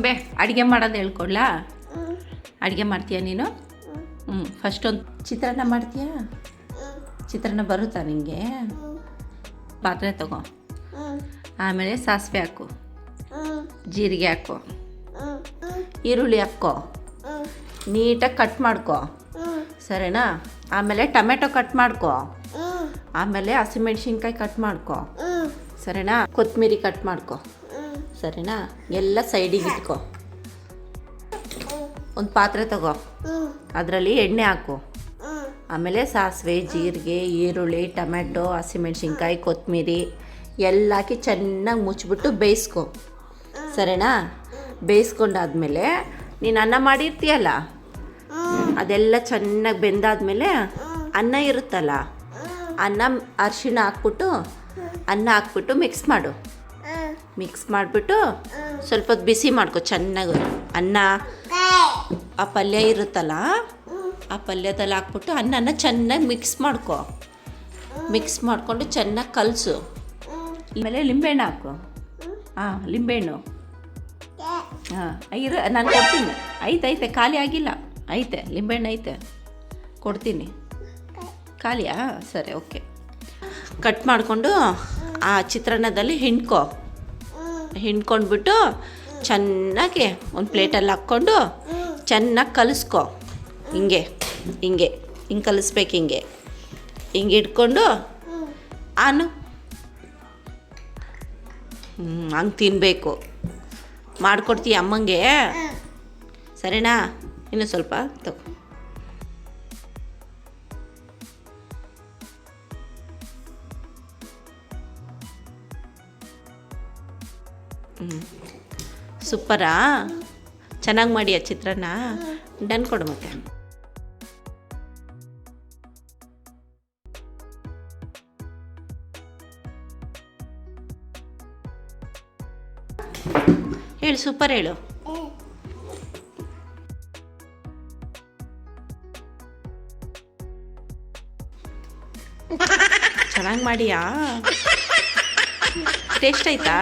ಗೊಂಬೆ ಅಡುಗೆ ಮಾಡೋದು ಹೇಳ್ಕೊಡ್ಲಾ? ಅಡುಗೆ ಮಾಡ್ತೀಯಾ ನೀನು? ಫಸ್ಟ್ ಒಂದು ಚಿತ್ರಾನ್ನ ಮಾಡ್ತೀಯಾ? ಚಿತ್ರಾನ್ನ ಬರುತ್ತಾ ನಿನಗೆ? ಪಾತ್ರೆ ತಗೋ, ಆಮೇಲೆ ಸಾಸಿವೆ ಹಾಕು, ಜೀರಿಗೆ ಹಾಕು, ಈರುಳ್ಳಿ ಹಾಕ್ಕೋ, ನೀಟಾಗಿ ಕಟ್ ಮಾಡ್ಕೊ, ಸರಿನಾ? ಆಮೇಲೆ ಟೊಮೆಟೊ ಕಟ್ ಮಾಡ್ಕೊ, ಆಮೇಲೆ ಹಸಿಮೆಣ್ಸಿನ್ಕಾಯಿ ಕಟ್ ಮಾಡ್ಕೊ, ಸರಿನಾ? ಕೊತ್ತಂಬರಿ ಕಟ್ ಮಾಡ್ಕೊ, ಸರಿನಾ? ಎಲ್ಲ ಸೈಡಿಗೆ ಇಟ್ಕೊ. ಒಂದು ಪಾತ್ರೆ ತಗೋ, ಅದರಲ್ಲಿ ಎಣ್ಣೆ ಹಾಕು, ಆಮೇಲೆ ಸಾಸಿವೆ, ಜೀರಿಗೆ, ಈರುಳ್ಳಿ, ಟೊಮೆಟೊ, ಹಸಿಮೆಣ್ಸಿನ್ಕಾಯಿ, ಕೊತ್ತಂಬರಿ ಎಲ್ಲ ಹಾಕಿ ಚೆನ್ನಾಗಿ ಮುಚ್ಚಿಬಿಟ್ಟು ಬೇಯಿಸ್ಕೊ, ಸರಿನಾ? ಬೇಯಿಸ್ಕೊಂಡಾದ್ಮೇಲೆ ನೀನು ಅನ್ನ ಮಾಡಿರ್ತೀಯಲ್ಲ, ಅದೆಲ್ಲ ಚೆನ್ನಾಗಿ ಬೆಂದಾದ್ಮೇಲೆ ಅನ್ನ ಇರುತ್ತಲ್ಲ, ಅನ್ನ ಅರಿಶಿಣ ಹಾಕ್ಬಿಟ್ಟು ಅನ್ನ ಹಾಕ್ಬಿಟ್ಟು ಮಿಕ್ಸ್ ಮಾಡು. ಮಿಕ್ಸ್ ಮಾಡಿಬಿಟ್ಟು ಸ್ವಲ್ಪ ಹೊತ್ತು ಬಿಸಿ ಮಾಡ್ಕೊ ಚೆನ್ನಾಗಿ. ಅನ್ನ ಆ ಪಲ್ಯ ಇರುತ್ತಲ್ಲ, ಆ ಪಲ್ಯದಲ್ಲಿ ಹಾಕ್ಬಿಟ್ಟು ಅನ್ನನ ಚೆನ್ನಾಗಿ ಮಿಕ್ಸ್ ಮಾಡ್ಕೊ. ಮಿಕ್ಸ್ ಮಾಡಿಕೊಂಡು ಚೆನ್ನಾಗಿ ಕಲಸು. ಆಮೇಲೆ ಲಿಂಬೆಹಣ್ಣು ಹಾಕು. ಲಿಂಬೆಹಣ್ಣು ನಾನು ಕೊಡ್ತೀನಿ. ಐತೆ ಖಾಲಿ ಆಗಿಲ್ಲ, ಐತೆ ಲಿಂಬೆಹಣ್ಣು ಐತೆ, ಕೊಡ್ತೀನಿ. ಖಾಲಿಯಾ? ಸರಿ, ಓಕೆ. ಕಟ್ ಮಾಡಿಕೊಂಡು ಆ ಚಿತ್ರಾನ್ನದಲ್ಲಿ ಹಿಂಡ್ಕೊಂಡ್ಬಿಟ್ಟು ಚೆನ್ನಾಗಿ ಒಂದು ಪ್ಲೇಟಲ್ಲಿ ಹಾಕ್ಕೊಂಡು ಚೆನ್ನಾಗಿ ಕಲಿಸ್ಕೊ. ಹಿಂಗೆ ಕಲಿಸ್ಬೇಕು. ಹಿಂಗೆ ಇಟ್ಕೊಂಡು ಹಂಗೆ ತಿನ್ನಬೇಕು. ಮಾಡಿಕೊಡ್ತೀಯ ಅಮ್ಮಂಗೆ? ಸರಿನಾ? ಇನ್ನೂ ಸ್ವಲ್ಪ ತಗೋ. ಸೂಪರಾ? ಚೆನ್ನಾಗಿ ಮಾಡಿಯ ಚಿತ್ರಾನ್ನ? ಡನ್ ಕೊಡು ಮತ್ತೆ. ಹೇಳು, ಸೂಪರ್ ಹೇಳು. ಚೆನ್ನಾಗಿ ಮಾಡಿಯಾ? ಟೇಸ್ಟ್ ಆಯ್ತಾ?